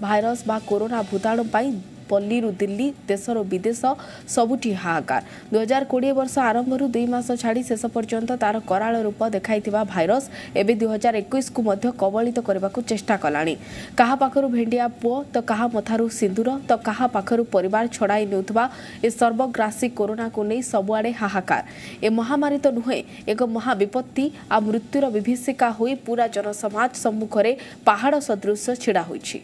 Virus बा corona भूताणु पल्ली दिल्ली देशर विदेश सबुठी हाहाकार 2020 वर्ष आरंभ 2 मास छाड़ी शेष पर्यंत तार कराल रूप देखाई भाइरस एवं 2021 को मध्य कबलित करने को चेष्टा कलानी। कहा पाखरु भेंडिया पुओ तो कहा मथारु सिंदूर तो कहा पाखरु परिवार छड़ाई नेउथबा ए सर्वग्रासी कोरोना को नहीं सबुआड़े हाहाकार। ए महामारी तो नुहे एक महाविपत्ति आ मृत्युर विभीषिका होई पूरा जनसमाज सम्मुखरे पहाड़ सदृश छिड़ा होईछि।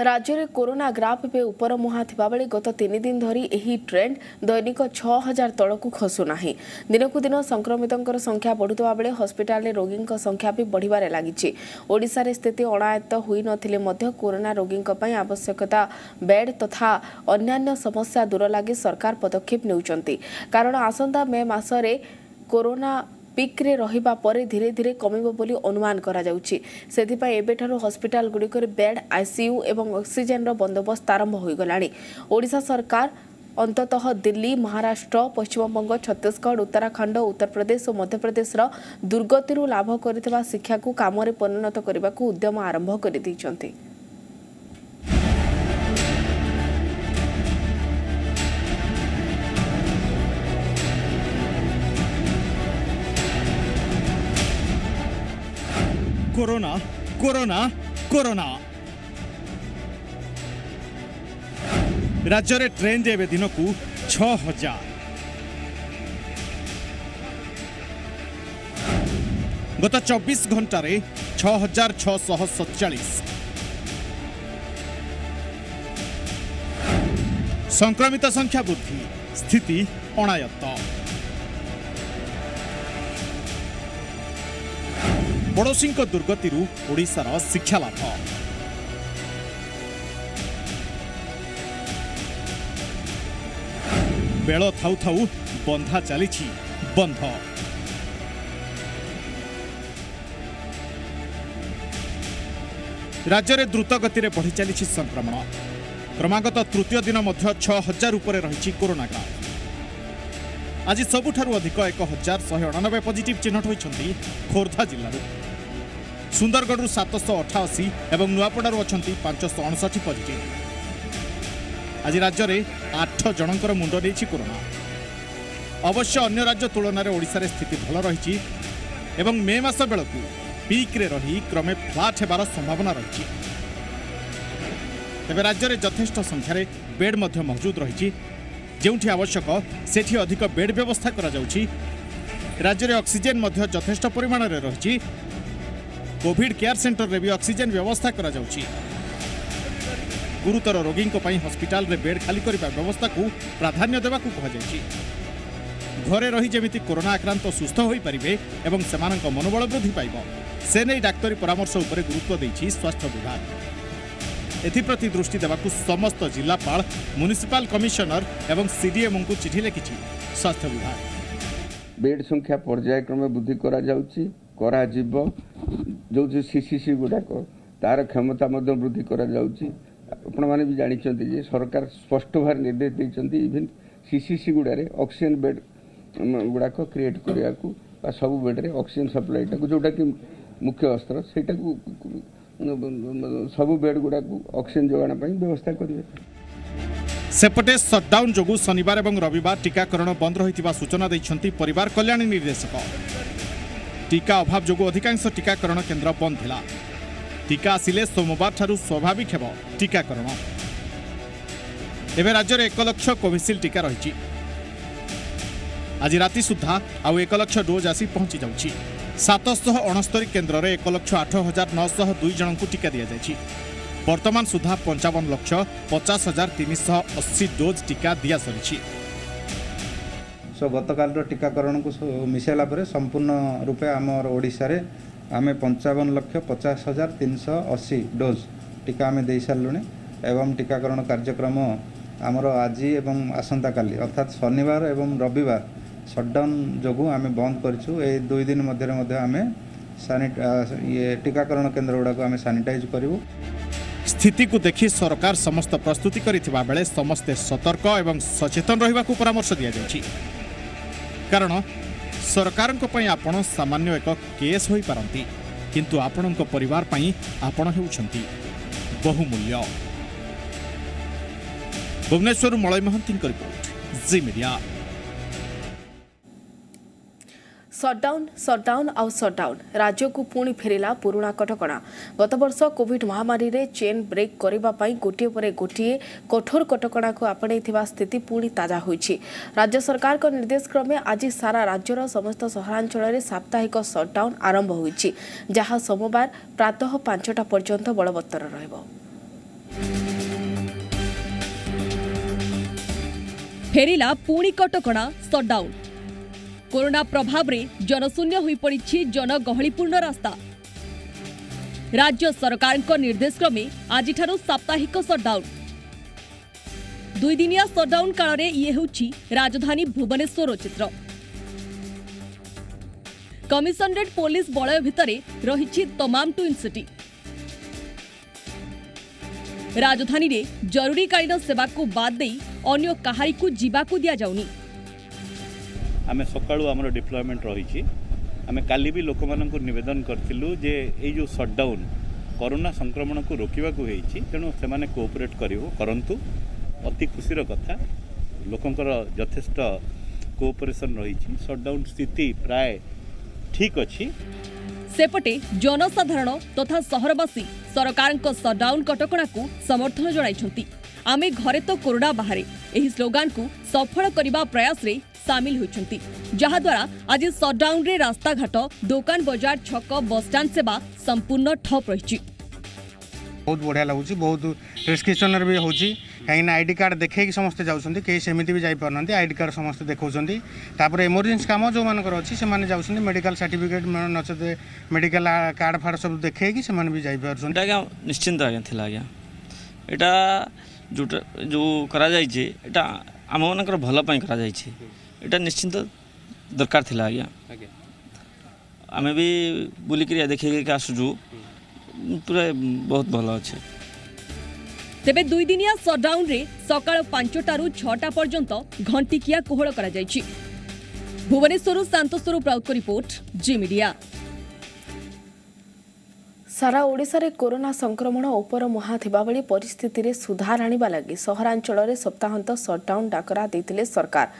राज्य में कोरोना ग्राफ पे उपर मुहां थिबा बेले गत 3 दिन धरी एही ट्रेंड दैनिक 6000 तलकू खसुना। दिनक दिन संक्रमितों संख्या बढ़ुवा बेले हस्पिटाल रोगी संख्या भी बढ़िबारे लागिछि। ओडिशा रे स्थिति अणायत्त होई नथिले मध्य कोरोना रोगी आवश्यकता बेड तथा अन्यान्य समस्या दूर लगी सरकार पदक्षेप नेउचंती। कारण आसंता मे मासरे कोरोना पिक रे रहिबा परे धीरे धीरे कमिबो बोली अनुमान करा जाउछि। सेथिपाई एबेठारो हस्पिटाल गुडिकर बेड आईसीयू एवं ऑक्सीजन रो बंदोबस्त आरंभ होई गलानी। ओडिशा सरकार अंततः दिल्ली महाराष्ट्र पश्चिमबंग छत्तीसगढ़ उत्तराखंड उत्तर प्रदेश और मध्य प्रदेश दुर्गति लाभ करथिबा शिक्षा को काम रे परिणत करने को उद्यम आरंभ कर दैछंती। कोरोना कोरोना कोरोना राज्य में ट्रेंड एवं दिन को 6000 गत 24 घंटा 6647 संक्रमित संख्या वृद्धि स्थिति अणायत्त। पड़ोशी दुर्गति ओडिशार शिक्षा लाभ। बेल थाउ थाउ बंधा चली बंध। राज्य में द्रुत गति में बढ़ी चली संक्रमण। क्रमागत तृतीय दिन 6000 उपर रही कोरोना ग्राफ। आज सबुठारु अधिक 1199 पॉजिटिव चिन्हट होती खोर्धा जिलूर। सुंदरगढ़ 788 और नुआपड़ारू अच्छा 559 पॉजिटिव। आज राज्य में 8 जनकर मुंड नहीं कोरोना। अवश्य अन्य राज्य तुलन में ओडिशा रे स्थिति भल रही एवं मे मास बेलू पीक रे रही क्रमे फ्लाट होबार संभावना रही। तेज राज्य में यथेष्ट संख्यार बेड मौजूद रही। जोठी आवश्यक सेठी अधिक बेड व्यवस्था करा जाउछि। राज्य में ऑक्सीजन यथेष्ट परिमाण में रही। कोविड केयर सेंटर रे भी ऑक्सीजन व्यवस्था करा जाउछि। गुरुतर रोगी हस्पिटाल रे बेड खाली करने व्यवस्था को प्राधान्य देवा कहा जाइछि। घरे रही जमिति कोरोना आक्रांत सुस्थ हो पारिबे एवं सेमानक मनोबल वृद्धि पाइब से नहीं डाक्तरी परामर्श उपरे गुरुत्व देछि स्वास्थ्य विभाग। एथिप्रति दृष्टि देवाकू समस्त जिलापाल म्युनिसिपल कमिशनर एवं सीडीएम को चिठी लिखिछि स्वास्थ्य विभाग। बेड संख्या पर्यायक्रमे वृद्धि करा जाउछि करा जिवो जो सीसीसी गुडाक तार क्षमता वृद्धि करा जाउछि। आपण माने भी जानिछन्ति जे सरकार स्पष्ट भार निर्देश दैछन्ति इवन सीसीसी गुडारे ऑक्सीजन बेड गुडाक क्रिएट करिया को सब बेड रे ऑक्सीजन सप्लाई टाको जोटा कि मुख्य अस्त्र सेटा को सब बेड गुडाक ऑक्सीजन जोगाण पई व्यवस्था करिवे। सेपटे सटडाउन जोगु शनिवार और रविवार टीकाकरण बंद रही सूचना दैछन्ति परिवार कल्याण निर्देशक। टीका अभाव जोगु अधिकांश टीकाकरण केन्द्र बंद थिला। टीका आसिले सोमवार ठारू स्वाभाविक हेब टीकाकरण। एवं राज्य में 1 लाख कोविशील्ड टीका रही। आज राति सुधा आउ 1 लाख डोज आसी पहुंची जाउछि। 769 केन्द्र में 1,08,902 जन को टीका दि जाइछि। वर्तमान सुधा 55,50,380 डोज टीका दिया सरी। सो गतकाल टीकाकरण को मिसेला पर संपूर्ण रूपे आमर ओडिशा रे आमे 55,50,380 डोज टीका आमे दे सारूँ एवं टीकाकरण कार्यक्रम आमर आज एवं आसंता काली अर्थात शनिवार एवं रविवार सटडाउन जो आम बंद करूँ ये 2 दिन मध्य आम ये टीकाकरण केन्द्र गुड़ाक आम सानिटाइज करूँ। स्थिति को देखि सरकार समस्त प्रस्तुति करिथिबा बेले समस्ते सतर्क एवं सचेतन रहिबा को परामर्श दिया जायछि कारण सरकार को पई आपण सामान्य एक केस होई पारंती किंतु आपणक परिवार पई आपण हेउछंती बहुमूल्य। भुवनेश्वर मलय महंती रिपोर्ट जी मीडिया। सटडाउन आउ सटडाउन राज्य को पुणी फेरिला पुराणा कटकणा। गत वर्ष कोविड महामारी रे चेन ब्रेक करबा पई गोटिए परे गोटिए कठोर कटकणा को आपणैथिबा स्थिति पुणी ताजा होईछि। राज्य सरकार को निर्देश क्रमे आज सारा राज्यर समस्त सहरांचल रे साप्ताहिक सटडाउन आरंभ होईछि जहां सोमवार प्रातः 5टा पर्यंत बलवत्तर रहइबो। फेरिला पुणी कटकणा सटडाउन। कोरोना प्रभाव रे जनशून्य होई पड़ी जनगहलीपूर्ण रास्ता। राज्य सरकार निर्देश क्रमे आज साप्ताहिक सटडाउन। 2 दिनिया सटडाउन काल रे ये होछि राजधानी भुवनेश्वर चित्र। कमिशनरेट पुलिस बलय भितरे रहिछि तमाम ट्विन सिटी। राजधानी रे जरूरीकालीन सेवा को बाद देई अन्य काहारी को जीवा को दिया जाउनी। आमे सकाळु आमर डिप्लॉयमेंट रही आमे काली भी लोक मानक निवेदन करथिलु जे ए जो सटडाउन कोरोना संक्रमण को रोकिबा को हेछि तेणु से माने कोऑपरेट करंतु। अति खुशीर कथा लोकंकर यथेष्ट कोऑपरेशन रही सटडाउन स्थिति प्राय ठीक अछि। सेपटे जनसाधारण तथा सहरवासी सरकार सटडाउन कटकणा को समर्थन जणाइछंती। आमे घरे तो कोरोना बाहरे एही स्लोगान को सफल करिबा प्रयास रे सामिल होइछंती जहाँ द्वारा आज सटडाउन रे रास्ता घाट दुकान बजार छक बस स्टैंड सेवा संपूर्ण ठप रही। बहुत बढ़िया लगुच बहुत रेस्ट्रिक्शन भी होची कहीं आईडी कार्ड देखे समस्ते जाउछंती कहीं सेमिति भी जाई पारनंती आईडी कार्ड समस्ते देखौछंती तापर इमरजेंसी काम जो मानकर अछि से माने जाउछंती मेडिकल सर्टिफिकेट नचते मेडिकल कार्ड फार्ड सब देखे कि से माने भी जाई पारछंती। एटा निश्चिंत आज्ञा थिला आज्ञा एटा जो करा जायछि एटा आम मानकर भल पई करा जायछि एटा निश्चिंत दरकार थिला आज्ञा। आमे भी बुलिक देखे आसुजु पूरा बहुत भल अच्छे। तेबे 2 दिनिया सटडाउन रे सकाळ 5टारू 6टा पर्यंत घंटिकिया कोहळ करा जायछि। भुवनेश्वर शांतस्वरूप राउत रिपोर्ट जी मीडिया। सारा ओडिशा रे कोरोना संक्रमण उपर मुहा थिबा बेले परिस्थिति रे सुधार आनिबा लागि सहरांचल रे सप्ताहांत सटडाउन डाकरा दैथिले सरकार।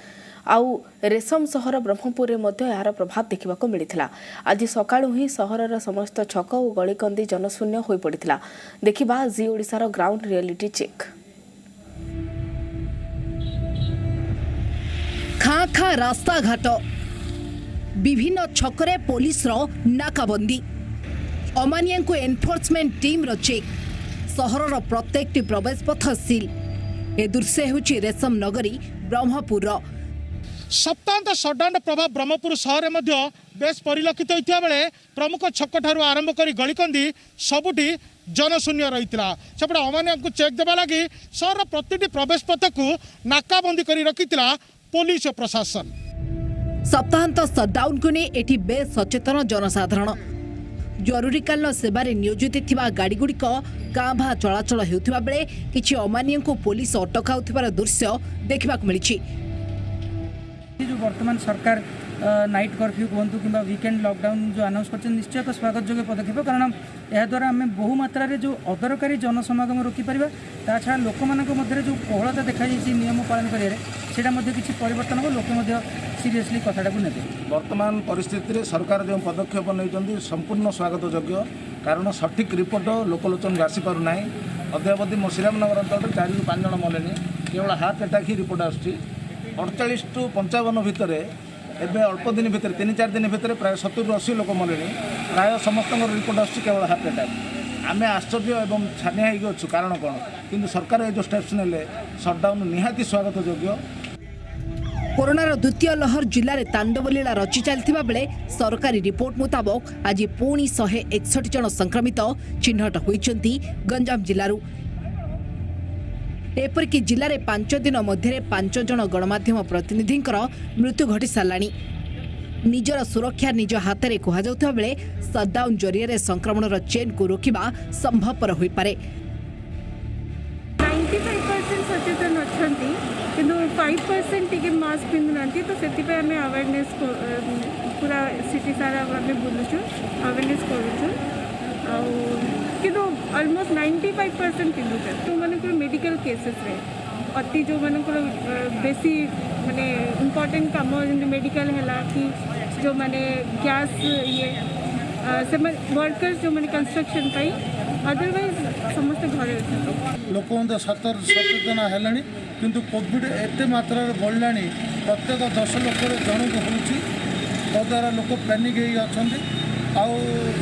आउ रेशम सहर ब्रह्मपुर रे मध्य यार प्रभाव देखिबा को मिलिथिला। आज सकाळु ही सहरर समस्त छक और गळीकंदी जनशून्य होई पड़िथिला। देखिबा जी ओडिशार ग्राउंड रियलिटी चेक। खाँ खाँ रास्ता घाट विभिन्न छकरे पुलिस रो नाकाबंदी अमानिया को एनफोर्समेंट टीम रो चेक सहरर प्रत्येक प्रवेश पथ सील। ए दृश्य होची रेशम नगरी ब्रह्मपुर। सप्ताहांत सटडाउन प्रभाव ब्रह्मपुर सहर में बेस परिलक्षित होता बेले प्रमुख छक ठारू आरंभ कर गलिकंदी सबुठी जनशून्य रही सेपटे अमानिया को चेक देवा लगी सहर प्रति प्रवेश पथ को नाकाबंदी कर रखी पुलिस और प्रशासन। सप्ताहांत सटडाउन को नहीं एटी बेस सचेतन जनसाधारण जरूरीकालीन सेवारे नियोजित थिबा गाड़ी गुड़िक गाँ भा चलाचल हेउथिबा बेले किछि अमानिया को पुलिस अटकाउथिबार दृश्य देखा मिली। जो वर्तमान सरकार नाइट कर्फ्यू कहतु कि वीकेंड लॉकडाउन जो अनाउंस कर निश्चय एक स्वागत योग्य पदक्षेप कारण यह द्वारा आम बहु मात्रा जो अदरकारी जनसमागम रोकीपर ता छड़ा लोक मध्य जो कोहलता देखा नियम पालन करें किसी परिवर्तन हो लोक सीरियसली कथाटा को ने। वर्तमान परिस्थिति रे सरकार जो पदक्षेप नहीं संपूर्ण स्वागत योग्य कारण सठिक रिपोर्ट लोकलोचन आसी पारना अद्यावधि मो श्रीरामनगर अंचल 4 ରୁ 5 जन मले केवल हार्ट अटैक ही रिपोर्ट आसुची 48 ରୁ 55 भितर एवं अल्प दिन भितर 3-4 दिन भितर प्राय 70 ରୁ 80 लोक मले प्राय समस्त रिपोर्ट आसुची केवल हार्ट अटैक। आम आश्चर्य एवं छानिया होगी कारण कौन किंतु सरकार ये जो स्टेप्स ने सटडाउन निहाती स्वागत योग्य। कोरोनार द्वितीय लहर जिले में तांडव लीला रचि चलता बेले सरकारी रिपोर्ट मुताबक आज पुणी 161 जन संक्रमित चिन्हट होती गंजाम जिलूर। एपरिक जिले में 5 दिन मध्य 5 जन गणमाध्यम प्रतिनिधि मृत्यु घटी साराणी। निजर सुरक्षा निज हाथ में कहुवा बेले सटडाउन जरिए संक्रमण चेन को रोकवा संभवपर हो पारे। 95% सचेतन अच्छा कि 5% टी मास्क पिंधुना तो से आम अवेयरनेस पूरा सिटी सारा आम बुलुचु अवेयरनेस करूँ कि अलमोस्ट 95% पिंधुचे तो मानक मेडिकल केसेस रे अति जो मानक बेसी माने इम्पोर्टेंट काम मेडिकल है कि जो माने गैस ये से वर्कर्स जो माने कंस्ट्रक्शन पाई अदरवाइज समस्त घरे लोक सचेतन है किंतु कोविड एत मात्रा बढ़ला प्रत्येक 10 लोक जन को होद्वारा लोक पैनिक अच्छा आउ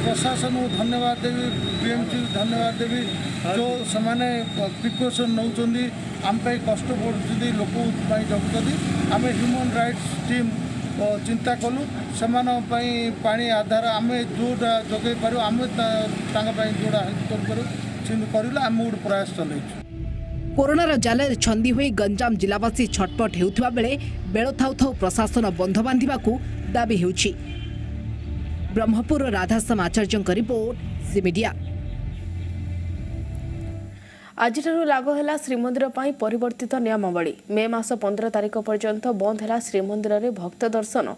प्रशासन को धन्यवाद देवी बीएमसी धन्यवाद देवी जो सेमाने प्रिकॉशन नौचंदी आम पे कष्ट पड़ुछंदी लोक जगुचंदी आम ह्यूमन राइट्स टीम चिंता कलु सेमान पानी आधार आम जोटा जगे पारू आम जोड़ा हेल्प करूँ आम गोटे प्रयास चलु। कोरोनार जाल छंदी हुई गंजाम जिलावासी छटपट हेउथिबा बेले बेल थाउ थाउ प्रशासन बंध बांधिबाकू दाबी हेउछि। ब्रह्मपुर राधाश्याम आचार्य रिपोर्ट जी मीडिया। आज लागू है श्रीमंदिर परिवर्तित नियमावली। मे मास 15 तारिख पर्यंत बंद है श्रीमंदिर में भक्त दर्शन।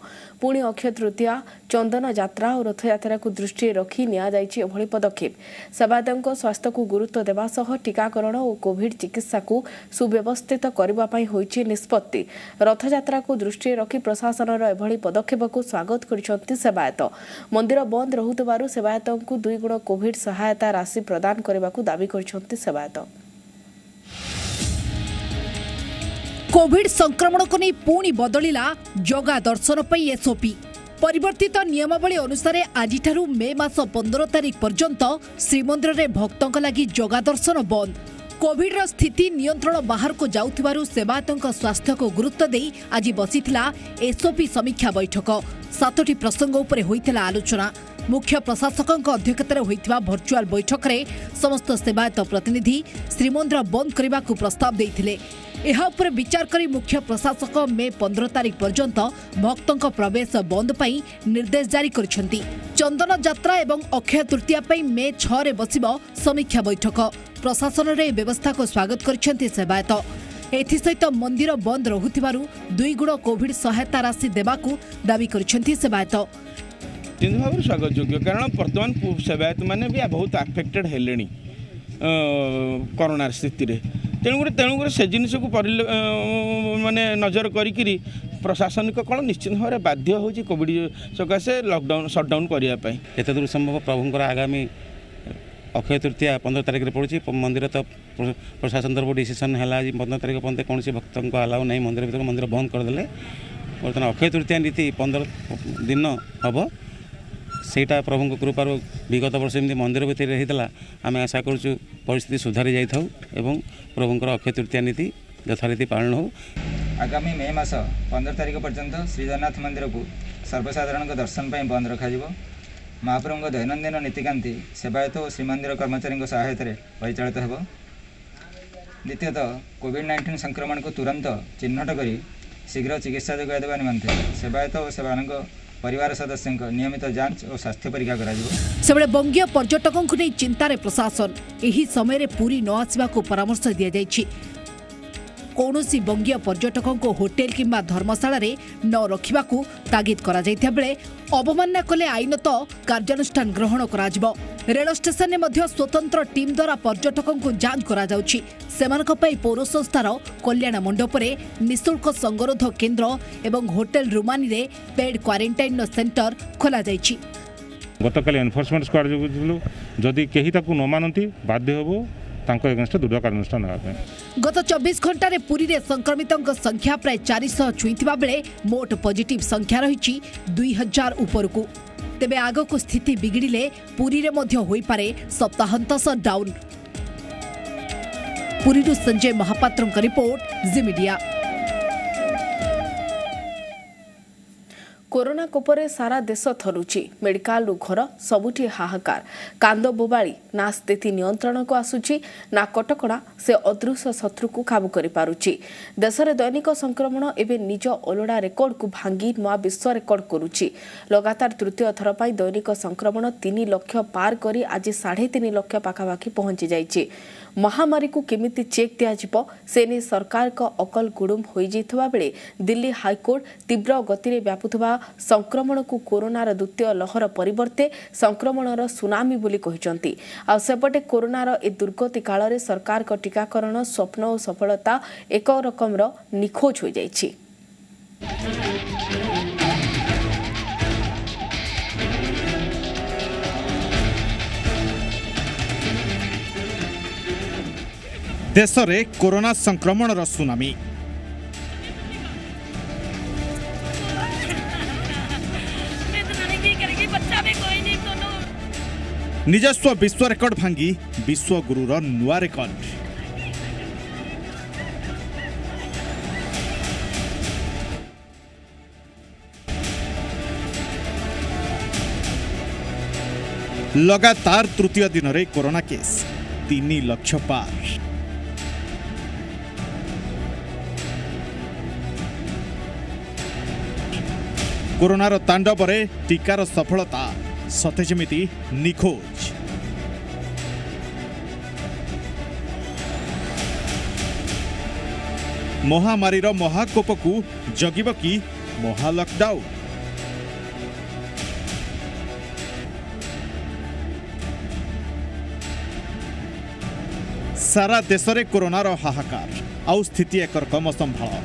पुणी अक्षय तृतीया चंदन यात्रा और रथयात्रा को दृष्टि रखी नि पदक्षेप। सेवायतों स्वास्थ्य को गुरुत्व देवा सह टीकाकरण और कोविड चिकित्सा को सुव्यवस्थित करने होइछि निष्पत्ति। रथयात्रा को दृष्टि रखी प्रशासन एभली पदक्षेप को स्वागत करिसेंति सेवायत। मंदिर बंद रहुतबारु सेवायतों को 2 गुण कोविड सहायता राशि प्रदान करने को दाबी करिसेंति सेवायत। कोविड संक्रमण को नहीं पुणी बदलिला जगा दर्शन पर एसओपी। परिवर्तित नियमावली अनुसार आज मे मास 15 तारिख पर्यंत श्रीमंदिर में भक्तों लगी जगा दर्शन बंद। कोविड स्थिति नियंत्रण बाहर को जाउथिबारु सेवायतों स्वास्थ्य को गुरुत्व देई आज बसिथिला एसओपी समीक्षा बैठक। 7टी प्रसंग उपरे होइथिला आलोचना। मुख्य प्रशासक अध्यक्षतार होइथिबा भर्चुआल बैठक में समस्त सेवायत प्रतिनिधि श्रीमंदिर बंद करने को प्रस्ताव देइथिले। एहा उपरे विचार करी मुख्य प्रशासक मे 15 तारिख पर्यंत भक्तों प्रवेश बंद पाई निर्देश जारी करिसेंती। चंदन यात्रा एवं अक्षय तृतीया पाई मे 6 रे बसिबो समीक्षा बैठक। प्रशासन रे व्यवस्था को स्वागत करिसेंती सेवायत। एथिसहित मंदिर बंद रहुथिबारु 2 गुण कोविड सहायता राशि देबाकू दाबी करिसेंती सेवायत। भाव स्वागत योग्य कारण बर्तमान सेवायत मैंने भी बहुत आफेक्टेड हेले कोरोना स्थिति रे तेणुक से जिनस को माने नजर करी प्रशासनिक कल निश्चित भाव में बाध्य हो कोविड सकाशे लॉकडाउन सटडाउन करने एत दूर संभव प्रभुंर आगामी अक्षय तृतीया 15 तारिख में पड़ी मंदिर तो प्रशासन तरफ डिसीजन है 15 तारिख पर्यटन कौन भक्त को अलाउ नहीं मंदिर भर मंदिर बंद करदे। बर्तमान अक्षय तृतीया नीति 15 दिन हम सेटा प्रभु कृपार विगत वर्ष एमती मंदिर भितर होता आम आशा करूँ परिस्थिति सुधारी जाइए एवं प्रभुंर अक्षय तृतीया नीति यथारीति पालन हो। आगामी मे मास 15 तारिख पर्यंत श्री जगन्नाथ मंदिर को सर्वसाधारण दर्शन पर बंद रखा महाप्रभु दैनंदिन नीतिकांति सेवायत और श्रीमंदिर कर्मचारी सहायता परिचालित हो। द्वितीयतः कोविड-19 संक्रमण को तुरंत चिन्हट कर शीघ्र चिकित्सा जोगाई देवा निमंते सेवायत और सेवानक परिवार सदस्यों नियमित जांच और स्वास्थ्य परीक्षा करा। बंगीय पर्यटकों को नहीं चिंतार प्रशासन एही समय पुरी न आसवा को परामर्श दि जाइछि। कौनसी बंगीय पर्यटकों को होटेल किंबा धर्मशाला रे न रखिबा को तागिद करा जाइथिया बेले अवमानना कले आईनत कार्यानुष्ठान ग्रहण करा जिवो। रेल स्टेशन में मध्य स्वतंत्र टीम द्वारा पर्यटकों को जांच करा जाउछि। सेमानक पई पौर संस्थार कल्याण मंडप रे निःशुल्क संगरोध केन्द्र एवं होटेल रुमानी रे पेड क्वारंटाइन सेंटर खोला जाइछि। गतकाली एनफोर्समेंट स्क्वाड जो जदि केही ताकू न मानती बाध्य होबो तांको एगेंस्ट दृढ़ कार्यानुष्ठान नेबा। गत 24 घंटे पुरी रे संक्रमितों संख्या प्राय 400 छुईथिबा बेले मोट पॉजिटिव संख्या रही 2000 उपरकू। तेबे आगको स्थिति बिगिड़िले पुरी रे मध्य होई पारे सप्ताहांत सटडाउन। पुरी रु संजय महापात्र रिपोर्ट जी मीडिया। कोरोना कोपरे सारा देश थरुची मेडिकल घर सबुठी हाहाकार कांद बोबाड़ी ना स्थिति नियंत्रण को आसुची ना कटकणा से अदृश्य शत्रु को काबू करि पारुची। देश में दैनिक संक्रमण एवं निज ओलोड़ा रेकर्ड को भांगी नया विश्व रेकर्ड करुची। लगातार तृतीय थर पर दैनिक संक्रमण 3 लाख पार करी आज 3.5 लाख पाखापाखि पहुंची जाइछि। महामारी को केमिति चेक दिया से नहीं सरकार का अकल गुड़ुम हो जाइथिबा बेले दिल्ली हाईकोर्ट तीव्र गति में व्यापुवा संक्रमण को कोरोनार द्वितीय लहर परिवर्ते संक्रमणर सुनामी बोली कहिसंती। आ सेपटे कोरोनार ए दुर्गति काल रे सरकार का टीकाकरण स्वप्न और सफलता एक रकमर निखोज हो जाइछि। देश में कोरोना संक्रमण सुनामी निजस्व विश्व रेकर्ड भांगी विश्व गुरुर नुआ रेकर्ड। लगातार तृतीय दिन में कोरोना केस 3 लाख पार। कोरोनार तांडव रे टीकार सफलता सते जेमिति निखोज। महामारीर महाकोप को जगिब कि महा लॉकडाउन। सारा देश में कोरोनार हाहाकार आउ स्थिति एक रकम संभाल।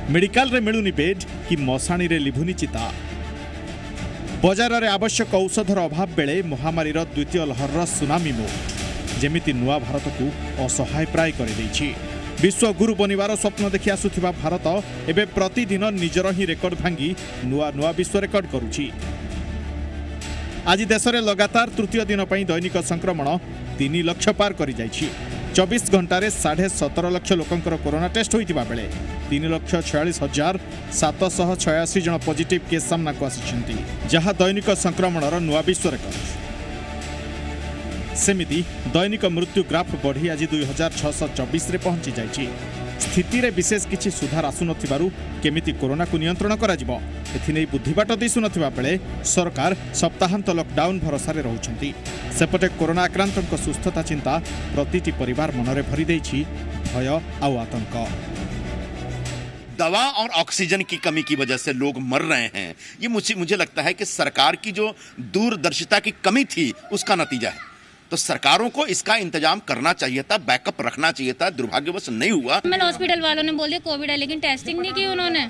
मेडिकल रे मिलुनी बेड कि मशाणी रे लिभुनी चिता। बजार रे आवश्यक औषधर अभाव बेले महामारीर द्वितीय लहर सुनामी मोड जेमिति नुआ भारत को असहाय प्राय कर देछि। विश्व गुरु बनिवार स्वप्न देखि आसुथिबा भारत एबे प्रतिदिन निजर ही रेकर्ड भांगी नुआ नुआ विश्व रेकर्ड करुछि। आज देश में लगातार तृतीय दिन पर दैनिक संक्रमण 3 लाख पार कर जाइछि। 24 घंटे 17.5 लाख लोकंकर कोरोना टेस्ट होइतिबा बेले 3,46,786 जन पॉजिटिव केस सामना को आसिछन्ति जहां दैनिक संक्रमणर नुआ विश्व रेकर्ड। सेमिति दैनिक मृत्यु ग्राफ बढ़ी आज 2624 रे पहुंची जाइछि। स्थिति रे विशेष किछि सुधार आसुनथिबारु केमिति कोरोना को नियंत्रण कराजिबो एथिनै बुद्धिबाट दिसुनथिबा बेले सरकार सप्ताहांत लॉकडाउन भरोसा रे रहुछन्ति। सेपटे कोरोना आक्रांतक सुस्थता चिंता प्रतिटी परिवार मनरे भरी देछि भय आ आतंक। दवा और ऑक्सीजन की कमी की वजह से लोग मर रहे हैं। ये मुझे लगता है कि सरकार की जो दूरदर्शिता की कमी थी उसका नतीजा है। तो सरकारों को इसका इंतजाम करना चाहिए था, बैकअप रखना चाहिए था। दुर्भाग्यवश नहीं हुआ। मैंने हॉस्पिटल वालों ने बोल दिया कोविड है, लेकिन टेस्टिंग नहीं की उन्होंने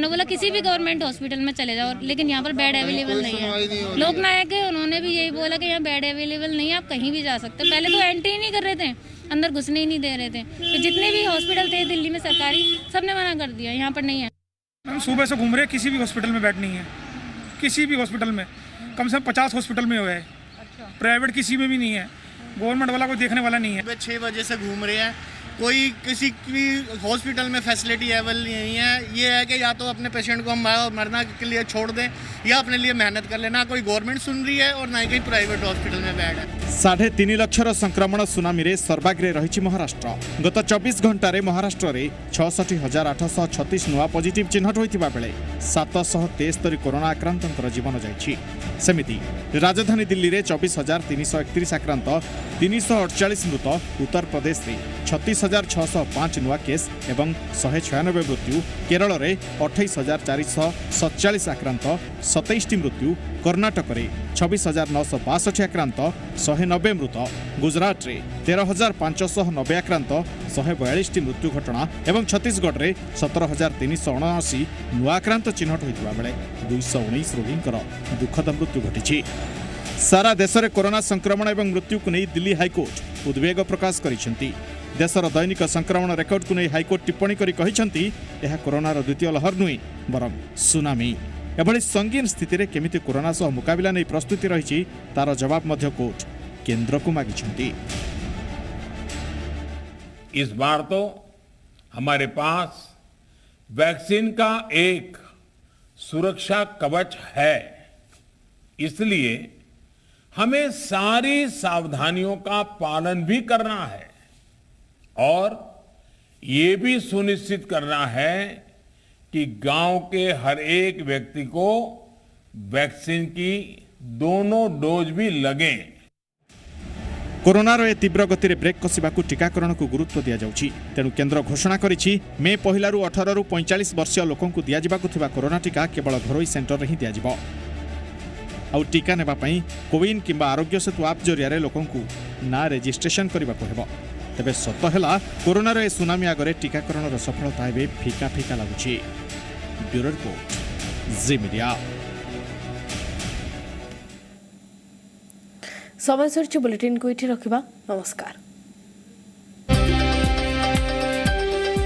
बोला किसी भी गवर्नमेंट हॉस्पिटल में चले जाओ, लेकिन यहाँ पर बेड अवेलेबल नहीं है। लोग नायक है, उन्होंने भी यही बोला कि यहाँ बेड अवेलेबल नहीं है, आप कहीं भी जा सकते। पहले तो एंट्री नहीं कर रहे थे, अंदर घुसने ही नहीं दे रहे थे। तो जितने भी हॉस्पिटल थे दिल्ली में सरकारी, सबने मना कर दिया, यहाँ पर नहीं है। हम सुबह से घूम रहे, किसी भी हॉस्पिटल में बेड नहीं है। किसी भी हॉस्पिटल में कम से कम 50 हॉस्पिटल में हुए है, प्राइवेट किसी में भी नहीं है। गवर्नमेंट वाला कोई देखने वाला नहीं है। 6 बजे से घूम रहे हैं, कोई किसी भी हॉस्पिटल में फैसिलिटी अवेलेबल नहीं है। ये है कि या तो अपने पेशेंट को हम मरना के लिए छोड़ दें या अपने लिए मेहनत कर लेना। कोई गवर्नमेंट सुन रही है और ना ही कहीं प्राइवेट हॉस्पिटल में बेड है। 3.5 लाखर संक्रमण सुनामी रे सर्वाग्रे रही महाराष्ट्र। गत 24 घंटे महाराष्ट्र में 66,836 नुआ पॉजिटिव चिन्हट होइतिबा बेले 773 कोरोना आक्रांतंकर जीवन जाइछि। सेमिति राजधानी दिल्ली में 24,331 आक्रांत, 348 मृत। उत्तर प्रदेश में 36,605 नुआ केस एवं 196 मृत्यु। केरल में 28,447 आक्रांत, 27 मृत्यु। कर्णाटक में 26,962 आक्रांत, 190 मृत। गुजरात में 13,590 आक्रांत, 142 मृत्यु घटना एवं छत्तीसगढ़ में 17,379 नुआ आक्रांत चिन्हट होइतिबा बेले 219 रोगींकर दुखद मृत्यु घटी। सारा देश में कोरोना संक्रमण एवं मृत्यु को नहीं दिल्ली हाईकोर्ट उद्वेग प्रकाश करिसेंती। देशर दैनिक संक्रमण रेकर्ड को नहीं हाईकोर्ट टिप्पणी करी कहिसेंती यह कोरोनार द्वितीय लहर नुई बरं सुनामी। एभली संगीन स्थिति रे केमिति कोरोना सह मुकाबिला नहीं प्रस्तुति रही तार जवाब मध्य कोर्ट केंद्र को मागिछंती। इस बार तो हमारे पास वैक्सीन का एक सुरक्षा कवच है। इसलिए हमें सारी सावधानियों का पालन भी करना है और ये भी सुनिश्चित करना है कि गांव के हर एक व्यक्ति को वैक्सीन की दोनों डोज भी लगे। कोरोनार ए तीव्र गति में ब्रेक कसवा टीकाकरण को गुरुत्व दि जाउछि। तेणु केन्द्र घोषणा करिछि मे 1 रु 18 रु 45 वर्षीय लोकों को दिया जिबाकु थिबा कोरोना टीका केवल घरोई सेंटर रे ही दिया जिवो। आउ टीका नेबा पई कोविन किंबा आरोग्य सेतु ऐप जरिया लोकों को ना रेजिस्ट्रेशन करबाकु हेबो। तेबे सत हैला कोरोनार ए सुनामी आगरे टीकाकरण सफलता एबे फीका फीका लागुछि। ब्यूरो रिपोर्ट, जी मीडिया। समय सूची बुलेटिन को इठी रखिबा। नमस्कार।